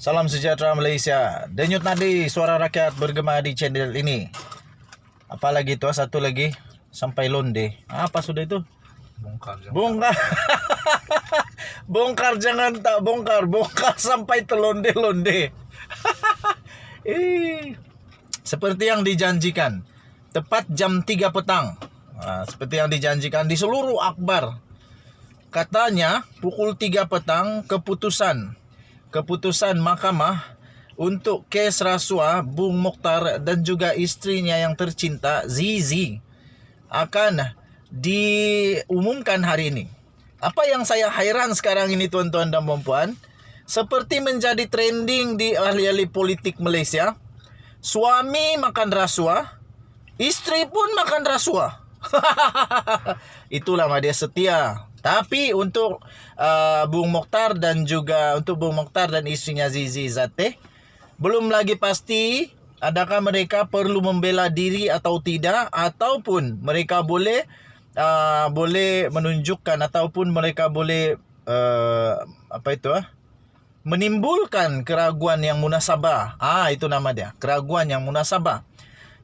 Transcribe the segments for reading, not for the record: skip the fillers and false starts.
Salam sejahtera Malaysia. Denyut nadi suara rakyat bergema di channel ini. Apalagi itu satu lagi sampai londe. Apa sudah itu? Bongkar. Bongkar jangan tak bongkar. Bongkar sampai terlonde-londe. Seperti yang dijanjikan. Tepat jam 3 petang. Seperti yang dijanjikan di seluruh akhbar. Katanya pukul 3 petang keputusan mahkamah untuk kes rasuah Bung Mokhtar dan juga istrinya yang tercinta Zizi akan diumumkan hari ini. Apa yang saya hairan sekarang ini tuan-tuan dan puan-puan, seperti menjadi trending di ahli-ahli politik Malaysia, suami makan rasuah, istri pun makan rasuah. Itulah dia setia. Tapi untuk Bung Mokhtar dan istrinya Zizi Zateh, belum lagi pasti adakah mereka perlu membela diri atau tidak, ataupun mereka boleh menunjukkan ataupun mereka boleh menimbulkan keraguan yang munasabah. Itu nama dia, keraguan yang munasabah.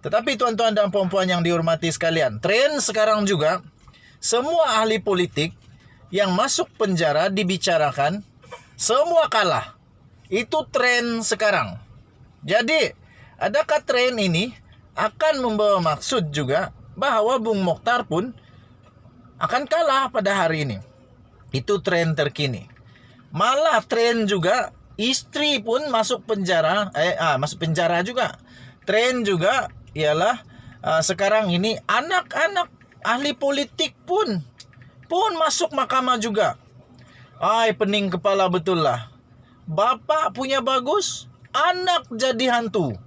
Tetapi tuan-tuan dan puan-puan yang dihormati sekalian, tren sekarang juga semua ahli politik yang masuk penjara dibicarakan semua kalah. Itu tren sekarang. Jadi, adakah tren ini akan membawa maksud juga bahawa Bung Mokhtar pun akan kalah pada hari ini? Itu tren terkini. Malah tren juga istri pun masuk penjara, masuk penjara juga. Tren juga ialah sekarang ini anak-anak ahli politik pun masuk mahkamah juga. Pening kepala betul lah. Bapak punya bagus, anak jadi hantu.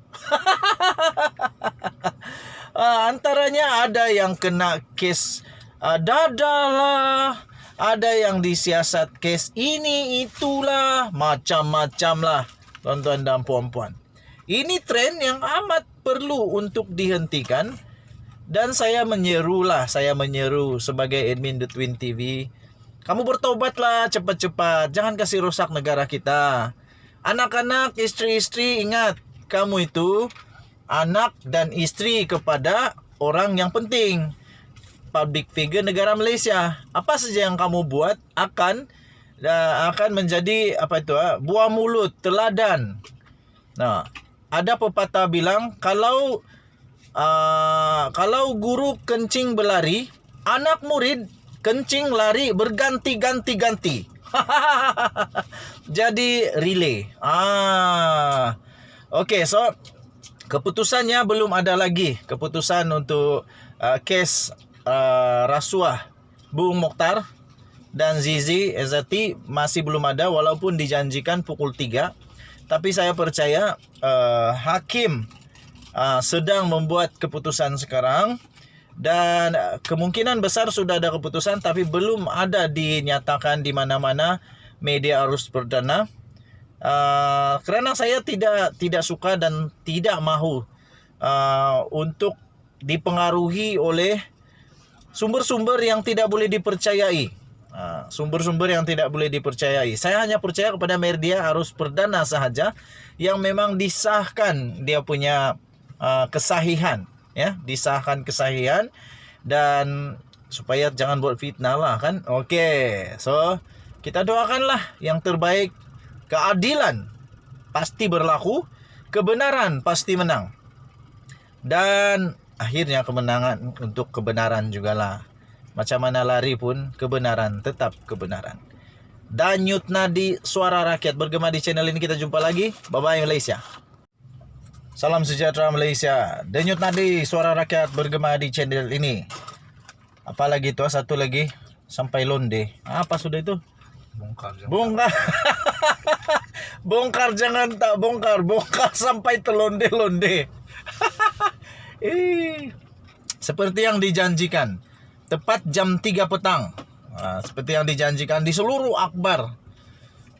Antaranya ada yang kena kes dadah lah, ada yang disiasat kes ini itulah, macam-macam lah tuan-tuan dan puan-puan. Ini tren yang amat perlu untuk dihentikan. Dan saya menyeru sebagai admin The Twin TV, kamu bertobatlah cepat-cepat, jangan kasih rosak negara kita. Anak-anak, istri-istri, ingat, kamu itu anak dan istri kepada orang yang penting, public figure negara Malaysia. Apa saja yang kamu buat akan menjadi buah mulut, teladan. Nah, ada pepatah bilang, kalau guru kencing berlari, anak murid kencing lari berganti-ganti. Jadi relay. Okey, so keputusannya belum ada lagi. Keputusan untuk kes rasuah Bung Mokhtar dan Zizi Zateh masih belum ada, walaupun dijanjikan pukul 3. Tapi saya percaya hakim sedang membuat keputusan sekarang, dan kemungkinan besar sudah ada keputusan tapi belum ada dinyatakan di mana-mana media arus perdana. Kerana saya tidak suka dan tidak mahu untuk dipengaruhi oleh sumber-sumber yang tidak boleh dipercayai. Saya hanya percaya kepada media arus perdana sahaja yang memang disahkan dia punya kesahihan, disahkan kesahihan, dan supaya jangan buat fitnah lah kan. Okey, so kita doakanlah yang terbaik. Keadilan pasti berlaku, kebenaran pasti menang, dan akhirnya kemenangan untuk kebenaran jugalah. Macam mana lari pun kebenaran tetap kebenaran. Denyut nadi suara rakyat bergema di channel ini. Kita jumpa lagi. Bye bye Malaysia. Salam sejahtera Malaysia. Denyut nadi suara rakyat bergema di channel ini. Apalagi itu satu lagi sampai londe. Apa sudah itu? Bongkar. Bongkar jangan tak bongkar. Bongkar sampai terlonde-londe. Seperti yang dijanjikan. Tepat jam 3 petang. Seperti yang dijanjikan di seluruh akhbar.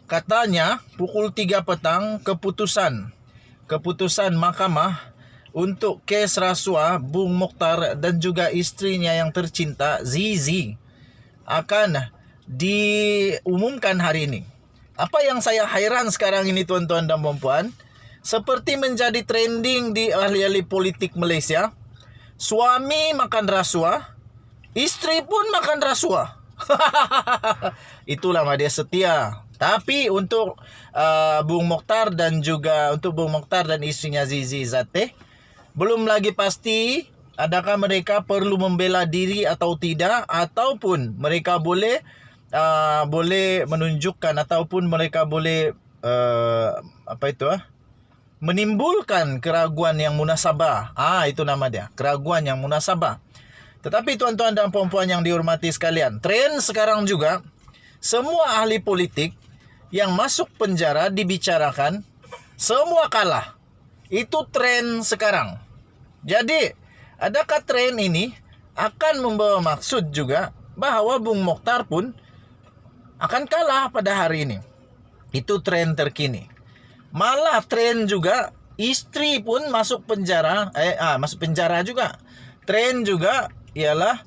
Katanya pukul 3 petang keputusan mahkamah untuk kes rasuah Bung Mokhtar dan juga istrinya yang tercinta Zizi akan diumumkan hari ini. Apa yang saya heran sekarang ini tuan-tuan dan puan-puan, seperti menjadi trending di ahli-ahli politik Malaysia, suami makan rasuah, isteri pun makan rasuah. Itulah dia setia. Tapi untuk Bung Mokhtar dan juga untuk Bung Mokhtar dan istrinya Zizi Zateh, belum lagi pasti adakah mereka perlu membela diri atau tidak, ataupun mereka boleh menunjukkan ataupun mereka boleh menimbulkan keraguan yang munasabah. Itu nama dia, keraguan yang munasabah. Tetapi tuan-tuan dan puan-puan yang dihormati sekalian, tren sekarang juga semua ahli politik yang masuk penjara dibicarakan semua kalah. Itu tren sekarang. Jadi, adakah tren ini akan membawa maksud juga bahawa Bung Mokhtar pun akan kalah pada hari ini? Itu tren terkini. Malah tren juga istri pun masuk penjara, masuk penjara juga. Tren juga ialah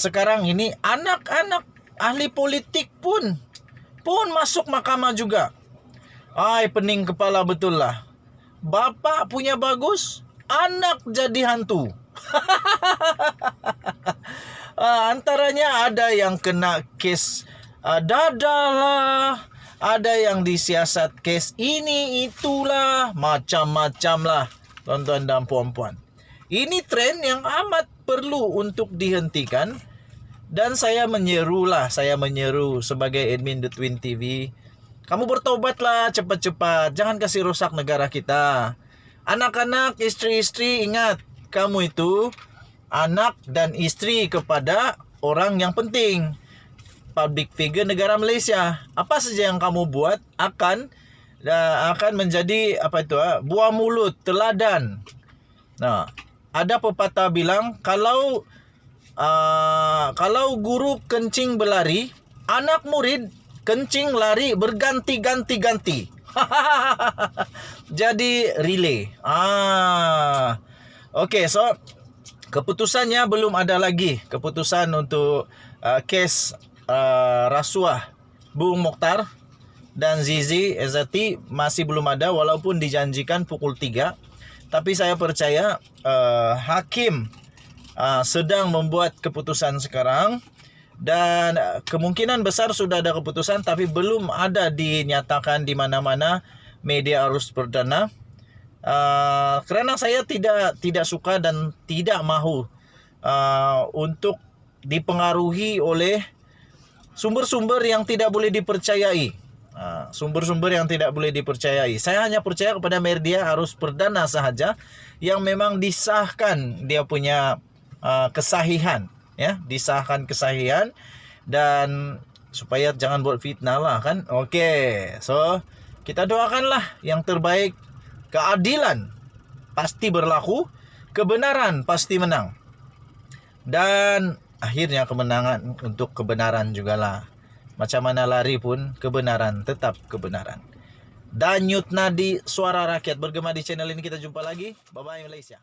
sekarang ini anak-anak ahli politik pun masuk mahkamah juga. Pening kepala betul lah. Bapak punya bagus, anak jadi hantu. Antaranya ada yang kena kes dada lah, ada yang disiasat kes ini itulah, macam-macam lah tuan-tuan dan puan-puan. Ini tren yang amat perlu untuk dihentikan. Dan saya menyeru sebagai admin The Twin TV, kamu bertobatlah cepat-cepat, jangan kasih rosak negara kita. Anak-anak, istri-istri, ingat, kamu itu anak dan istri kepada orang yang penting, public figure negara Malaysia. Apa saja yang kamu buat akan menjadi buah mulut, teladan. Nah, ada pepatah bilang, kalau guru kencing berlari, anak murid kencing lari berganti-ganti. Jadi relay. Okey, so keputusannya belum ada lagi. Keputusan untuk kes rasuah Bung Mokhtar dan Zizi Zateh masih belum ada, walaupun dijanjikan pukul 3. Tapi saya percaya hakim sedang membuat keputusan sekarang, dan kemungkinan besar sudah ada keputusan tapi belum ada dinyatakan di mana-mana media arus perdana. Kerana saya tidak suka dan tidak mahu untuk dipengaruhi oleh sumber-sumber yang tidak boleh dipercayai. Sumber-sumber yang tidak boleh dipercayai. Saya hanya percaya kepada media arus perdana sahaja yang memang disahkan dia punya kesahihan, ya, disahkan kesahihan, dan supaya jangan buat fitnah lah kan. Okey, so kita doakanlah yang terbaik. Keadilan pasti berlaku, kebenaran pasti menang, dan akhirnya kemenangan untuk kebenaran jugalah. Macam mana lari pun kebenaran tetap kebenaran. Danyut nadi suara rakyat bergema di channel ini. Kita jumpa lagi. Bye bye Malaysia.